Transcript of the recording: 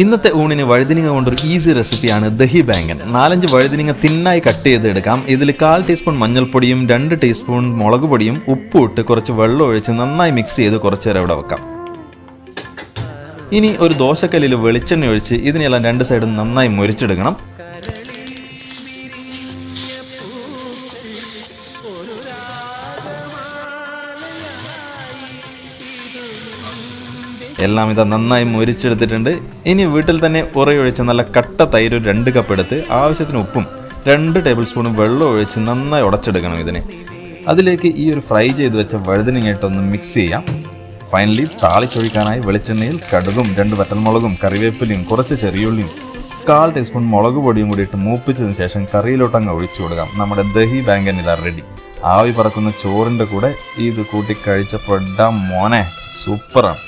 ഇന്നത്തെ ഊണിന് വഴുതിനിങ്ങ കൊണ്ടൊരു ഈസി റെസിപ്പിയാണ് ദഹി ബാങ്കൻ. 4-5 വഴുതിനിങ്ങ തിന്നായി കട്ട് ചെയ്തെടുക്കാം. ഇതിൽ 1/4 ടീസ്പൂൺ മഞ്ഞൾപ്പൊടിയും 2 ടീസ്പൂൺ മുളക് പൊടിയും ഉപ്പും ഇട്ട് കുറച്ച് വെള്ളം ഒഴിച്ച് നന്നായി മിക്സ് ചെയ്ത് കുറച്ച് നേരം ഇവിടെ വെക്കാം. ഇനി ഒരു ദോശക്കല്ലിൽ വെളിച്ചെണ്ണ ഒഴിച്ച് ഇതിനെല്ലാം 2 സൈഡും നന്നായി മുരിച്ചെടുക്കണം. എല്ലാം ഇതാ നന്നായി മുരിച്ചെടുത്തിട്ടുണ്ട്. ഇനി വീട്ടിൽ തന്നെ ഉറയൊഴിച്ച് നല്ല കട്ട തൈര് 2 കപ്പ് എടുത്ത് ആവശ്യത്തിന് ഉപ്പും 2 ടേബിൾ സ്പൂൺ വെള്ളം ഒഴിച്ച് നന്നായി ഉടച്ചെടുക്കണം ഇതിനെ. അതിലേക്ക് ഈ ഒരു ഫ്രൈ ചെയ്ത് വെച്ച വഴുതനങ്ങയിട്ടൊന്ന് മിക്സ് ചെയ്യാം. ഫൈനലി താളിച്ചൊഴിക്കാനായി വെളിച്ചെണ്ണയിൽ കടുകും 2 വറ്റൽമുളകും കറിവേപ്പിലയും കുറച്ച് ചെറിയുള്ളിയും 1/4 ടീസ്പൂൺ മുളക് പൊടിയും കൂടി ഇട്ട് മൂപ്പിച്ചതിന് ശേഷം കറിയിലോട്ടങ്ങ് ഒഴിച്ചു കൊടുക്കാം. നമ്മുടെ ദഹി ബാങ്കൻ ഇതാ റെഡി. ആവി പറക്കുന്ന ചോറിൻ്റെ കൂടെ ഇത് കൂട്ടി കഴിച്ചപ്പോൾ മോനെ സൂപ്പറാണ്.